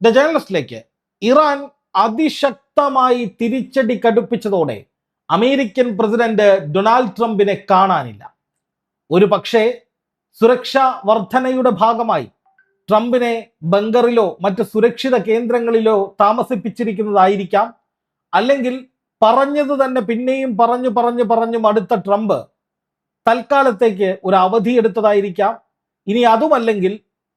The ജേർണലിസ്റ്റിലേക്ക് Iran അതിശക്തമായി തിരിച്ചടി കടുപ്പിച്ചതോടെ American president Donald ട്രംപിനെ കാണാനില്ല. ഒരു പക്ഷേ സുരക്ഷാ വർധനയുടെ ഭാഗമായി ട്രംപിനെ ബങ്കറിലോ മറ്റ് സുരക്ഷിത കേന്ദ്രങ്ങളിലോ താമസിപ്പിച്ചിരിക്കുന്നതായിരിക്കാം. അല്ലെങ്കിൽ പറഞ്ഞത് തന്നെ പിന്നെയും പറഞ്ഞു പറഞ്ഞു പറഞ്ഞു മടുത്ത ട്രംപ് തൽക്കാലത്തേക്ക് ഒരു അവധി എടുത്തതായിരിക്കാം. ഇനി അതുമല്ലെങ്കിൽ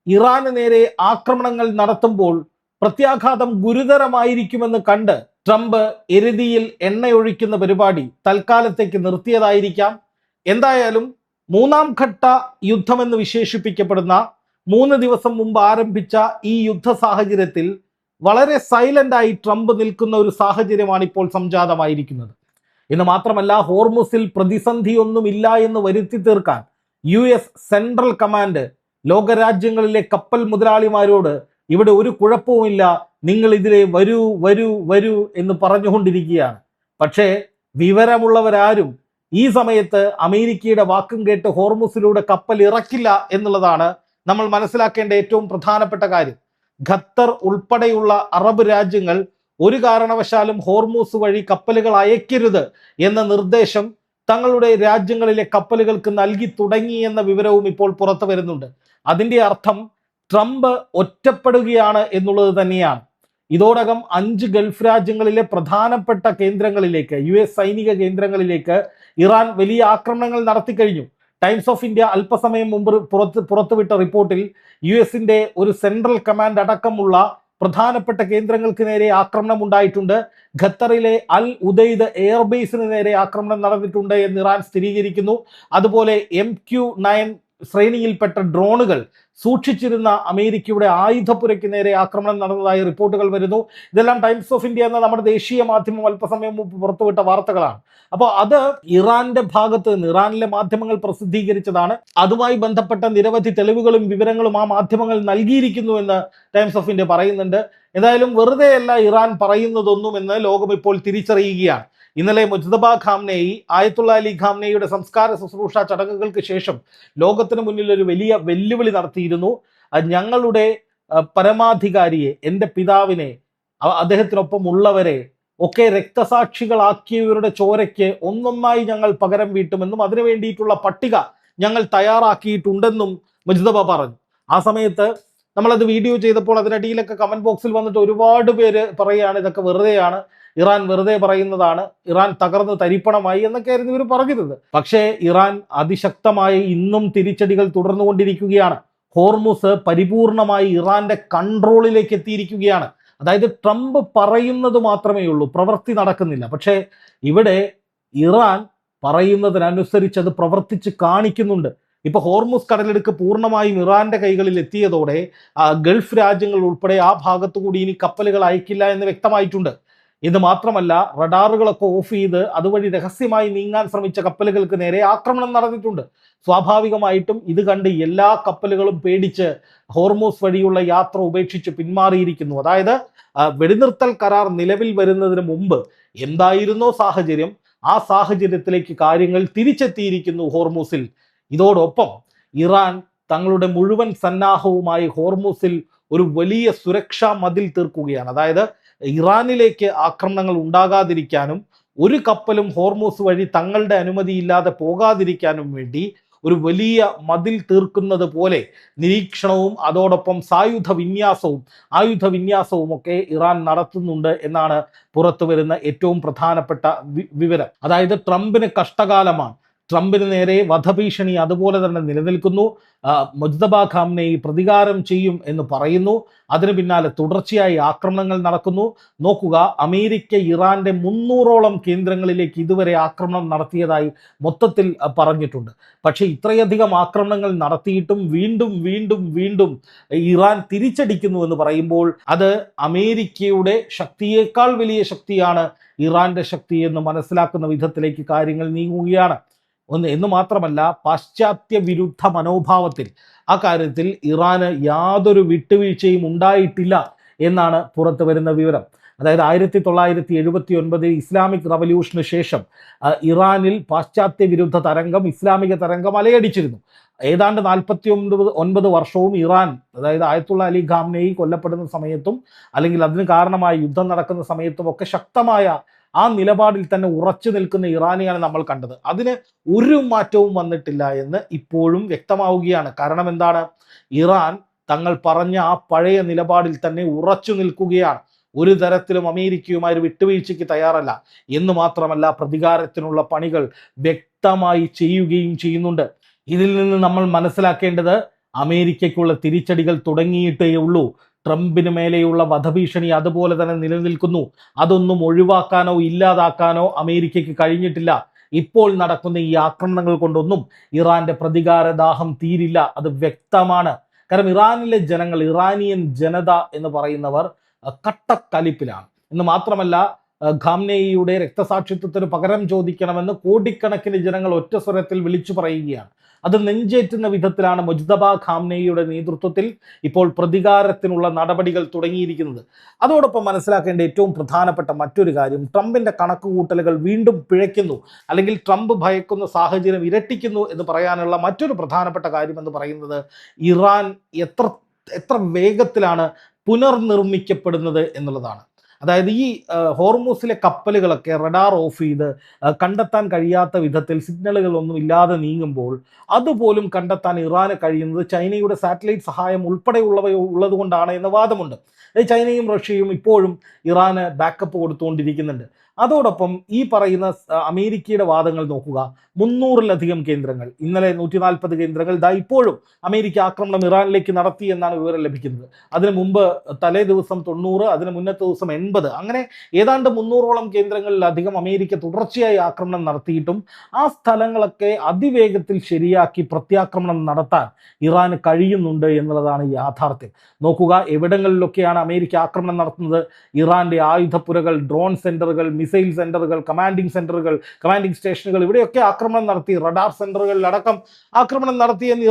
ഇറാന് നേരെ ആക്രമണങ്ങൾ നടത്തുമ്പോൾ പ്രത്യാഘാതം ഗുരുതരമായിരിക്കുമെന്ന് കണ്ട് ട്രംപ് എരുതിയിൽ എണ്ണയൊഴിക്കുന്ന പരിപാടി തൽക്കാലത്തേക്ക് നിർത്തിയതായിരിക്കാം. എന്തായാലും മൂന്നാം ഘട്ട യുദ്ധമെന്ന് വിശേഷിപ്പിക്കപ്പെടുന്ന 3 ദിവസം മുമ്പ് ആരംഭിച്ച ഈ യുദ്ധ സാഹചര്യത്തിൽ വളരെ സൈലന്റായി ട്രംപ് നിൽക്കുന്ന ഒരു സാഹചര്യമാണ് ഇപ്പോൾ സംജാതമായിരിക്കുന്നത്. എന്ന് മാത്രമല്ല, ഹോർമുസിൽ പ്രതിസന്ധിയൊന്നുമില്ല എന്ന് വരുത്തി തീർക്കാൻ US സെൻട്രൽ കമാൻഡ് ലോകരാജ്യങ്ങളിലെ കപ്പൽ മുതലാളിമാരോട് ഇവിടെ ഒരു കുഴപ്പവുമില്ല, നിങ്ങൾ ഇതിലെ വരൂ വരൂ വരൂ എന്ന് പറഞ്ഞുകൊണ്ടിരിക്കുകയാണ്. പക്ഷേ വിവരമുള്ളവരാരും ഈ സമയത്ത് അമേരിക്കയുടെ വാക്കും കേട്ട് ഹോർമുസിലൂടെ കപ്പൽ ഇറക്കില്ല എന്നുള്ളതാണ് നമ്മൾ മനസ്സിലാക്കേണ്ട ഏറ്റവും പ്രധാനപ്പെട്ട കാര്യം. ഖത്തർ ഉൾപ്പെടെയുള്ള അറബ് രാജ്യങ്ങൾ ഒരു കാരണവശാലും ഹോർമൂസ് വഴി കപ്പലുകൾ അയക്കരുത് എന്ന നിർദ്ദേശം തങ്ങളുടെ രാജ്യങ്ങളിലെ കപ്പലുകൾക്ക് നൽകി തുടങ്ങി എന്ന വിവരവും ഇപ്പോൾ പുറത്തു വരുന്നുണ്ട്. അതിന്റെ അർത്ഥം ട്രംപ് ഒറ്റപ്പെടുകയാണ് എന്നുള്ളത് തന്നെയാണ്. ഇതോടകം 5 ഗൾഫ് രാജ്യങ്ങളിലെ പ്രധാനപ്പെട്ട കേന്ദ്രങ്ങളിലേക്ക്, US സൈനിക കേന്ദ്രങ്ങളിലേക്ക് ഇറാൻ വലിയ ആക്രമണങ്ങൾ നടത്തി കഴിഞ്ഞു. ടൈംസ് ഓഫ് ഇന്ത്യ അല്പസമയം മുമ്പ് പുറത്തുവിട്ട റിപ്പോർട്ടിൽ US ഒരു സെൻട്രൽ കമാൻഡ് അടക്കമുള്ള പ്രധാനപ്പെട്ട കേന്ദ്രങ്ങൾക്ക് നേരെ ആക്രമണം ഉണ്ടായിട്ടുണ്ട്. ഖത്തറിലെ അൽ ഉദൈദ് എയർബേസിന് നേരെ ആക്രമണം നടന്നിട്ടുണ്ട് എന്ന് ഇറാൻ സ്ഥിരീകരിക്കുന്നു. അതുപോലെ MQ-9 ശ്രേണിയിൽപ്പെട്ട ഡ്രോണുകൾ സൂക്ഷിച്ചിരുന്ന അമേരിക്കയുടെ ആയുധപ്പുരയ്ക്ക് നേരെ ആക്രമണം നടന്നതായി റിപ്പോർട്ടുകൾ വരുന്നു. ഇതെല്ലാം ടൈംസ് ഓഫ് ഇന്ത്യ എന്ന നമ്മുടെ ദേശീയ മാധ്യമം അല്പസമയം മുമ്പ് പുറത്തുവിട്ട വാർത്തകളാണ്. അപ്പോൾ അത് ഇറാന്റെ ഭാഗത്ത് നിന്ന് ഇറാനിലെ മാധ്യമങ്ങൾ പ്രസിദ്ധീകരിച്ചതാണ്. അതുമായി ബന്ധപ്പെട്ട നിരവധി തെളിവുകളും വിവരങ്ങളും ആ മാധ്യമങ്ങൾ നൽകിയിരിക്കുന്നു എന്ന് ടൈംസ് ഓഫ് ഇന്ത്യ പറയുന്നുണ്ട്. എന്തായാലും വെറുതെയല്ല ഇറാൻ പറയുന്നതൊന്നും എന്ന് ലോകം ഇപ്പോൾ തിരിച്ചറിയുകയാണ്. ഇന്നലെ മുജ്തബ ഖാംനെയി, ആയത്തുള്ള അലി ഖാംനെയുടെ സംസ്കാര ശുശ്രൂഷ ചടങ്ങുകൾക്ക് ശേഷം ലോകത്തിന് മുന്നിൽ ഒരു വലിയ വെല്ലുവിളി നടത്തിയിരുന്നു. ഞങ്ങളുടെ പരമാധികാരിയെ, എൻ്റെ പിതാവിനെ, അദ്ദേഹത്തിനൊപ്പം ഉള്ളവരെ ഒക്കെ രക്തസാക്ഷികളാക്കിയവരുടെ ചോരയ്ക്ക് ഒന്നൊന്നായി ഞങ്ങൾ പകരം വീട്ടുമെന്നും അതിനു വേണ്ടിയിട്ടുള്ള പട്ടിക ഞങ്ങൾ തയ്യാറാക്കിയിട്ടുണ്ടെന്നും മുജ്തബ പറഞ്ഞു. ആ സമയത്ത് നമ്മളത് വീഡിയോ ചെയ്തപ്പോൾ അതിനടിയിലൊക്കെ കമന്റ് ബോക്സിൽ വന്നിട്ട് ഒരുപാട് പേര് പറയുകയാണ് ഇതൊക്കെ വെറുതെയാണ്, ഇറാൻ വെറുതെ പറയുന്നതാണ്, ഇറാൻ തകർന്ന് തരിപ്പണമായി എന്നൊക്കെയായിരുന്നു ഇവർ പറഞ്ഞിരുന്നത്. പക്ഷേ ഇറാൻ അതിശക്തമായി ഇന്നും തിരിച്ചടികൾ തുടർന്നുകൊണ്ടിരിക്കുകയാണ്. ഹോർമുസ് പരിപൂർണമായി ഇറാന്റെ കൺട്രോളിലേക്ക് എത്തിയിരിക്കുകയാണ്. അതായത് ട്രംപ് പറയുന്നത് മാത്രമേ ഉള്ളൂ, പ്രവൃത്തി നടക്കുന്നില്ല. പക്ഷേ ഇവിടെ ഇറാൻ പറയുന്നതിനനുസരിച്ച് അത് പ്രവർത്തിച്ച് കാണിക്കുന്നുണ്ട്. ഇപ്പൊ ഹോർമുസ് കടലെടുക്ക് പൂർണ്ണമായും ഇറാന്റെ കൈകളിൽ എത്തിയതോടെ ഗൾഫ് രാജ്യങ്ങൾ ഉൾപ്പെടെ ആ ഭാഗത്തു കൂടി ഇനി കപ്പലുകൾ അയക്കില്ല എന്ന് വ്യക്തമായിട്ടുണ്ട്. ഇത് മാത്രമല്ല, റഡാറുകളൊക്കെ ഓഫ് ചെയ്ത് അതുവഴി രഹസ്യമായി നീങ്ങാൻ ശ്രമിച്ച കപ്പലുകൾക്ക് നേരെ ആക്രമണം നടന്നിട്ടുണ്ട്. സ്വാഭാവികമായിട്ടും ഇത് കണ്ട് എല്ലാ കപ്പലുകളും പേടിച്ച് ഹോർമൂസ് വഴിയുള്ള യാത്ര ഉപേക്ഷിച്ച് പിന്മാറിയിരിക്കുന്നു. അതായത് വെടിനിർത്തൽ കരാർ നിലവിൽ വരുന്നതിന് മുമ്പ് എന്തായിരുന്നോ സാഹചര്യം, ആ സാഹചര്യത്തിലേക്ക് കാര്യങ്ങൾ തിരിച്ചെത്തിയിരിക്കുന്നു ഹോർമൂസിൽ. ഇതോടൊപ്പം ഇറാൻ തങ്ങളുടെ മുഴുവൻ സന്നാഹവുമായി ഹോർമൂസിൽ ഒരു വലിയ സുരക്ഷാ മതിൽ തീർക്കുകയാണ്. അതായത് ഇറാനിലേക്ക് ആക്രമണങ്ങൾ ഉണ്ടാകാതിരിക്കാനും ഒരു കപ്പലും ഹോർമൂസ് വഴി തങ്ങളുടെ അനുമതിയില്ലാതെ പോകാതിരിക്കാനും വേണ്ടി ഒരു വലിയ മതിൽ തീർക്കുന്നത് പോലെ നിരീക്ഷണവും അതോടൊപ്പം ആയുധ വിന്യാസവും ഒക്കെ ഇറാൻ നടത്തുന്നുണ്ട് എന്നാണ് പുറത്തു വരുന്ന ഏറ്റവും പ്രധാനപ്പെട്ട വിവരം. അതായത് ട്രംപിന് കഷ്ടകാലമാണ്. ട്രംപിന് നേരെ വധഭീഷണി അതുപോലെ തന്നെ നിലനിൽക്കുന്നു. മുജ്തബ ഖാംനെയി പ്രതികാരം ചെയ്യും എന്ന് പറയുന്നു. അതിന് പിന്നാലെ തുടർച്ചയായി ആക്രമണങ്ങൾ നടക്കുന്നു. നോക്കുക, അമേരിക്ക ഇറാന്റെ 300ഓളം കേന്ദ്രങ്ങളിലേക്ക് ഇതുവരെ ആക്രമണം നടത്തിയതായി മൊത്തത്തിൽ പറഞ്ഞിട്ടുണ്ട്. പക്ഷെ ഇത്രയധികം ആക്രമണങ്ങൾ നടത്തിയിട്ടും വീണ്ടും വീണ്ടും വീണ്ടും ഇറാൻ തിരിച്ചടിക്കുന്നു എന്ന് പറയുമ്പോൾ അത് അമേരിക്കയുടെ ശക്തിയേക്കാൾ വലിയ ശക്തിയാണ് ഇറാന്റെ ശക്തി എന്ന് മനസ്സിലാക്കുന്ന വിധത്തിലേക്ക് കാര്യങ്ങൾ നീങ്ങുകയാണ്. എന്ന് മാത്രമല്ല, പാശ്ചാത്യ വിരുദ്ധ മനോഭാവത്തിൽ ആ കാര്യത്തിൽ ഇറാന് യാതൊരു വിട്ടുവീഴ്ചയും ഉണ്ടായിട്ടില്ല എന്നാണ് പുറത്തു വരുന്ന വിവരം. അതായത് 1979 ഇസ്ലാമിക് റവല്യൂഷന് ശേഷം ഇറാനിൽ പാശ്ചാത്യ വിരുദ്ധ തരംഗം, ഇസ്ലാമിക തരംഗം അലയടിച്ചിരുന്നു. ഏതാണ്ട് 49 വർഷവും ഇറാൻ, അതായത് ആയത്തുള്ള അലി ഖാംനെയി കൊല്ലപ്പെടുന്ന സമയത്തും അല്ലെങ്കിൽ അതിന് കാരണമായ യുദ്ധം നടക്കുന്ന സമയത്തും ഒക്കെ ശക്തമായ ആ നിലപാടിൽ തന്നെ ഉറച്ചു നിൽക്കുന്ന ഇറാനെയാണ് നമ്മൾ കണ്ടത്. അതിന് ഒരു മാറ്റവും വന്നിട്ടില്ല എന്ന് ഇപ്പോഴും വ്യക്തമാവുകയാണ്. കാരണം എന്താണ്? ഇറാൻ തങ്ങൾ പറഞ്ഞ ആ പഴയ നിലപാടിൽ തന്നെ ഉറച്ചു നിൽക്കുകയാണ്. ഒരു തരത്തിലും അമേരിക്കയുമായി ഒരു വിട്ടുവീഴ്ചയ്ക്ക് തയ്യാറല്ല എന്ന് മാത്രമല്ല, പ്രതികാരത്തിനുള്ള പണികൾ വ്യക്തമായി ചെയ്യുകയും ചെയ്യുന്നുണ്ട്. ഇതിൽ നിന്ന് നമ്മൾ മനസ്സിലാക്കേണ്ടത് അമേരിക്കയ്ക്കുള്ള തിരിച്ചടികൾ തുടങ്ങിയിട്ടേ ഉള്ളൂ. ട്രംപിന് മേലെയുള്ള വധഭീഷണി അതുപോലെ തന്നെ നിലനിൽക്കുന്നു. അതൊന്നും ഒഴിവാക്കാനോ ഇല്ലാതാക്കാനോ അമേരിക്കയ്ക്ക് കഴിഞ്ഞിട്ടില്ല. ഇപ്പോൾ നടക്കുന്ന ഈ ആക്രമണങ്ങൾ കൊണ്ടൊന്നും ഇറാന്റെ പ്രതികാരദാഹം തീരില്ല, അത് വ്യക്തമാണ്. കാരണം ഇറാനിലെ ജനങ്ങൾ, ഇറാനിയൻ ജനത എന്ന് പറയുന്നവർ കട്ടക്കലിപ്പിലാണ്. എന്ന് മാത്രമല്ല, ഖാംനെയിയുടെ രക്തസാക്ഷിത്വത്തിന് പകരം ചോദിക്കണമെന്ന് കോടിക്കണക്കിന് ജനങ്ങൾ ഒറ്റ സ്വരത്തിൽ വിളിച്ചു പറയുകയാണ്. അത് നെഞ്ചേറ്റുന്ന വിധത്തിലാണ് മുജ്തബ ഖാംനെയിയുടെ നേതൃത്വത്തിൽ ഇപ്പോൾ പ്രതികാരത്തിനുള്ള നടപടികൾ തുടങ്ങിയിരിക്കുന്നത്. അതോടൊപ്പം മനസ്സിലാക്കേണ്ട ഏറ്റവും പ്രധാനപ്പെട്ട മറ്റൊരു കാര്യം, ട്രംപിന്റെ കണക്കുകൂട്ടലുകൾ വീണ്ടും പിഴയ്ക്കുന്നു, അല്ലെങ്കിൽ ട്രംപ് ഭയക്കുന്ന സാഹചര്യം ഇരട്ടിക്കുന്നു എന്ന് പറയാനുള്ള മറ്റൊരു പ്രധാനപ്പെട്ട കാര്യം എന്ന് പറയുന്നത്, ഇറാൻ എത്ര വേഗത്തിലാണ് പുനർനിർമ്മിക്കപ്പെടുന്നത് എന്നുള്ളതാണ്. അതായത് ഈ ഹോർമൂസിലെ കപ്പലുകളൊക്കെ റഡാർ ഓഫ് ചെയ്ത് കണ്ടെത്താൻ കഴിയാത്ത വിധത്തിൽ സിഗ്നലുകളൊന്നും ഇല്ലാതെ നീങ്ങുമ്പോൾ അതുപോലും കണ്ടെത്താൻ ഇറാന് കഴിയുന്നത് ചൈനയുടെ സാറ്റലൈറ്റ് സഹായം ഉൾപ്പെടെയുള്ളവ ഉള്ളത് കൊണ്ടാണ് എന്ന വാദമുണ്ട്. ചൈനയും റഷ്യയും ഇപ്പോഴും ഇറാന് ബാക്കപ്പ് കൊടുത്തുകൊണ്ടിരിക്കുന്നുണ്ട്. അതോടൊപ്പം ഈ പറയുന്ന അമേരിക്കയുടെ വാദങ്ങൾ നോക്കുക. 300-ലധികം കേന്ദ്രങ്ങൾ, ഇന്നലെ 140 കേന്ദ്രങ്ങൾ, ഇപ്പോഴും അമേരിക്ക ആക്രമണം ഇറാനിലേക്ക് നടത്തി എന്നാണ് വിവരം ലഭിക്കുന്നത്. അതിനു മുമ്പ് തലേ ദിവസം 90, അതിന് മുന്നത്തെ ദിവസം 80, അങ്ങനെ ഏതാണ്ട് 300ഓളം കേന്ദ്രങ്ങളിലധികം അമേരിക്ക തുടർച്ചയായി ആക്രമണം നടത്തിയിട്ടും ആ സ്ഥലങ്ങളൊക്കെ അതിവേഗത്തിൽ ശരിയാക്കി പ്രത്യാക്രമണം നടത്താൻ ഇറാന് കഴിയുന്നുണ്ട് എന്നുള്ളതാണ് യാഥാർത്ഥ്യം. നോക്കുക, എവിടങ്ങളിലൊക്കെയാണ് അമേരിക്ക ആക്രമണം നടത്തുന്നത്? ഇറാന്റെ ആയുധപ്പുരകൾ, ഡ്രോൺ സെന്ററുകൾ, മിസൈൽ സെന്ററുകൾ, കമാൻഡിംഗ് സ്റ്റേഷനുകൾ, ഇവിടെയൊക്കെ ആക്രമണം നടത്തി. റഡാർ സെന്ററുകളിലടക്കം ആക്രമണം നടത്തിയെന്ന്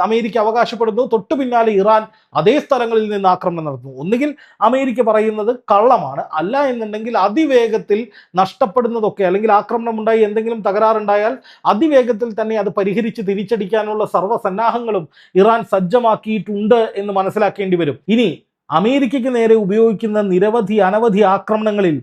അമേരിക്ക അവകാശപ്പെടുന്നു. തൊട്ടു പിന്നാലെ ഇറാൻ അതേ സ്ഥലങ്ങളിൽ നിന്ന് ആക്രമണം നടത്തുന്നു. ഒന്നുകിൽ അമേരിക്ക പറയുന്നത് കള്ളമാണ്, അല്ല എന്നുണ്ടെങ്കിൽ അതിവേഗത്തിൽ നഷ്ടപ്പെടുന്നതൊക്കെ, അല്ലെങ്കിൽ ആക്രമണം ഉണ്ടായി എന്തെങ്കിലും തകരാറുണ്ടായാൽ അതിവേഗത്തിൽ തന്നെ അത് പരിഹരിച്ച് തിരിച്ചടിക്കാനുള്ള സർവ്വസന്നാഹങ്ങളും ഇറാൻ സജ്ജമാക്കിയിട്ടുണ്ട് എന്ന് മനസ്സിലാക്കേണ്ടി വരും. ഇനി അമേരിക്കയ്ക്ക് നേരെ ഉപയോഗിക്കുന്ന അനവധി ആക്രമണങ്ങളിൽ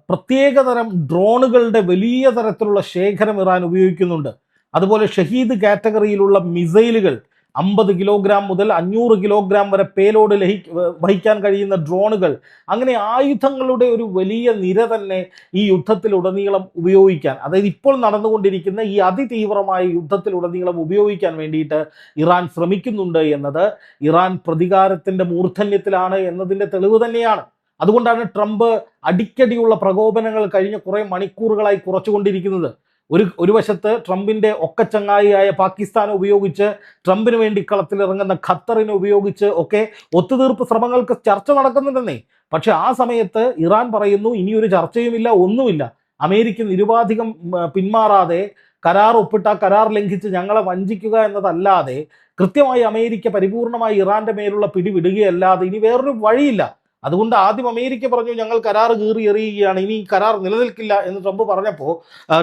പ്രത്യേകതരം ഡ്രോണുകളുടെ വലിയ തരത്തിലുള്ള ശേഖരം ഇറാൻ ഉപയോഗിക്കുന്നുണ്ട്. അതുപോലെ ഷഹീദ് കാറ്റഗറിയിലുള്ള മിസൈലുകൾ, 50 കിലോഗ്രാം മുതൽ 500 കിലോഗ്രാം വരെ പേലോഡ് വഹിക്കാൻ കഴിയുന്ന ഡ്രോണുകൾ, അങ്ങനെ ആയുധങ്ങളുടെ ഒരു വലിയ നിര തന്നെ ഈ യുദ്ധത്തിലുടനീളം ഉപയോഗിക്കാൻ, അതായത് ഇപ്പോൾ നടന്നുകൊണ്ടിരിക്കുന്ന ഈ അതിതീവ്രമായ യുദ്ധത്തിലുടനീളം ഉപയോഗിക്കാൻ വേണ്ടിയിട്ട് ഇറാൻ ശ്രമിക്കുന്നുണ്ട് എന്നത് ഇറാൻ പ്രതികാരത്തിന്റെ മൂർധന്യത്തിലാണ് എന്നതിൻ്റെ തെളിവ് തന്നെയാണ്. അതുകൊണ്ടാണ് ട്രംപ് അടിക്കടിയുള്ള പ്രകോപനങ്ങൾ കഴിഞ്ഞ കുറേ മണിക്കൂറുകളായി കുറച്ചുകൊണ്ടിരിക്കുന്നത്. ഒരു വശത്ത് ട്രംപിന്റെ ഒക്കച്ചങ്ങായിയായ പാകിസ്ഥാനെ ഉപയോഗിച്ച്, ട്രംപിന് വേണ്ടി കളത്തിലിറങ്ങുന്ന ഖത്തറിനെ ഉപയോഗിച്ച് ഒക്കെ ഒത്തുതീർപ്പ് ശ്രമങ്ങൾക്ക് ചർച്ച നടക്കുന്നുണ്ടെന്നേ. പക്ഷെ ആ സമയത്ത് ഇറാൻ പറയുന്നു, ഇനിയൊരു ചർച്ചയുമില്ല, ഒന്നുമില്ല. അമേരിക്ക നിരുപാധികം പിന്മാറാതെ കരാർ ഒപ്പിട്ട കരാർ ലംഘിച്ച് ഞങ്ങളെ വഞ്ചിക്കുക എന്നതല്ലാതെ കൃത്യമായി അമേരിക്ക പരിപൂർണമായി ഇറാന്റെ മേലുള്ള പിടിവിടുകയല്ലാതെ ഇനി വേറൊരു വഴിയില്ല. അതുകൊണ്ട് ആദ്യം അമേരിക്ക പറഞ്ഞു ഞങ്ങൾ കരാർ കീറി എറിയുകയാണ്, ഇനി കരാർ നിലനിൽക്കില്ല എന്ന് ട്രംപ് പറഞ്ഞപ്പോൾ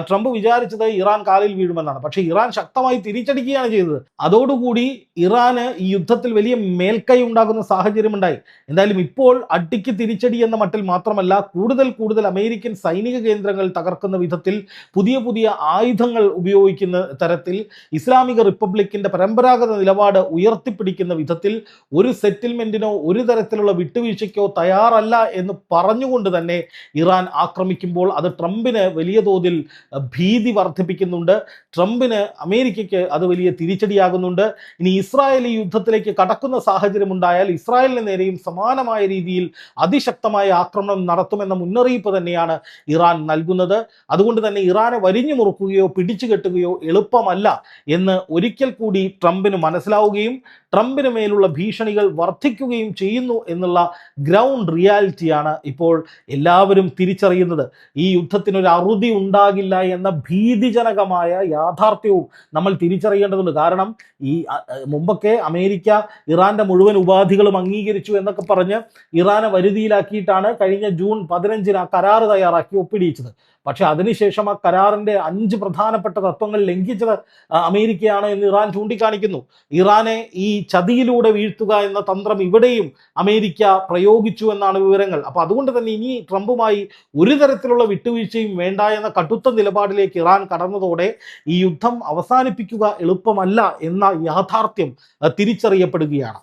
ട്രംപ് വിചാരിച്ചത് ഇറാൻ കാലിൽ വീഴുമെന്നാണ്. പക്ഷേ ഇറാൻ ശക്തമായി തിരിച്ചടിക്കുകയാണ് ചെയ്തത്. അതോടുകൂടി ഇറാന് ഈ യുദ്ധത്തിൽ വലിയ മേൽക്കൈ ഉണ്ടാകുന്ന സാഹചര്യം ഉണ്ടായി. എന്തായാലും ഇപ്പോൾ അടിക്ക് തിരിച്ചടി എന്ന മട്ടിൽ മാത്രമല്ല, കൂടുതൽ അമേരിക്കൻ സൈനിക കേന്ദ്രങ്ങൾ തകർക്കുന്ന വിധത്തിൽ പുതിയ ആയുധങ്ങൾ ഉപയോഗിക്കുന്ന തരത്തിൽ ഇസ്ലാമിക റിപ്പബ്ലിക്കിന്റെ പരമ്പരാഗത നിലപാട് ഉയർത്തിപ്പിടിക്കുന്ന വിധത്തിൽ ഒരു സെറ്റിൽമെന്റിനോ ഒരു തരത്തിലുള്ള വിട്ടുവീഴ്ചയ്ക്കോ തയ്യാറല്ല എന്ന് പറഞ്ഞുകൊണ്ട് തന്നെ ഇറാൻ ആക്രമിക്കുമ്പോൾ അത് ട്രംപിന് വലിയ തോതിൽ ഭീതി വർദ്ധിപ്പിക്കുന്നുണ്ട്. ട്രംപിന്, അമേരിക്കയ്ക്ക് അത് വലിയ തിരിച്ചടിയാകുന്നുണ്ട്. ഇനി ഇസ്രായേൽ ഈ യുദ്ധത്തിലേക്ക് കടക്കുന്ന സാഹചര്യം ഉണ്ടായാൽ ഇസ്രായേലിന് നേരെയും സമാനമായ രീതിയിൽ അതിശക്തമായ ആക്രമണം നടത്തുമെന്ന മുന്നറിയിപ്പ് തന്നെയാണ് ഇറാൻ നൽകുന്നത്. അതുകൊണ്ട് തന്നെ ഇറാനെ വരിഞ്ഞു മുറുക്കുകയോ പിടിച്ചു കെട്ടുകയോ എളുപ്പമല്ല എന്ന് ഒരിക്കൽ കൂടി ട്രംപിന് മനസ്സിലാവുകയും ട്രംപിന് മേലുള്ള ഭീഷണികൾ വർദ്ധിക്കുകയും ചെയ്യുന്നു എന്നുള്ള ഗ്രൗണ്ട് റിയാലിറ്റിയാണ് ഇപ്പോൾ എല്ലാവരും തിരിച്ചറിയുന്നത്. ഈ യുദ്ധത്തിനൊരു അറുതി ഉണ്ടാകില്ല എന്ന ഭീതിജനകമായ യാഥാർത്ഥ്യവും നമ്മൾ തിരിച്ചറിയേണ്ടതുണ്ട്. കാരണം ഈ മുമ്പൊക്കെ അമേരിക്ക ഇറാന്റെ മുഴുവൻ ഉപാധികളും അംഗീകരിച്ചു എന്നൊക്കെ പറഞ്ഞ് ഇറാനെ വരുതിയിലാക്കിയിട്ടാണ് കഴിഞ്ഞ ജൂൺ 15 ആ കരാറ് തയ്യാറാക്കി ഒപ്പിടിയിച്ചത്. പക്ഷെ അതിനുശേഷം ആ കരാറിന്റെ 5 പ്രധാനപ്പെട്ട തത്വങ്ങൾ ലംഘിച്ചത് അമേരിക്കയാണ് എന്ന് ഇറാൻ ചൂണ്ടിക്കാണിക്കുന്നു. ഇറാനെ ഈ ചതിയിലൂടെ വീഴ്ത്തുക എന്ന തന്ത്രം ഇവിടെയും അമേരിക്ക പ്രയോഗിച്ചു എന്നാണ് വിവരങ്ങൾ. അപ്പൊ അതുകൊണ്ട് തന്നെ ഇനി ട്രംപുമായി ഒരു തരത്തിലുള്ള വിട്ടുവീഴ്ചയും വേണ്ട എന്ന കടുത്ത നിലപാടിലേക്ക് ഇറാൻ കടന്നതോടെ ഈ യുദ്ധം അവസാനിപ്പിക്കുക എളുപ്പമല്ല എന്ന യാഥാർത്ഥ്യം തിരിച്ചറിയപ്പെടുകയാണ്.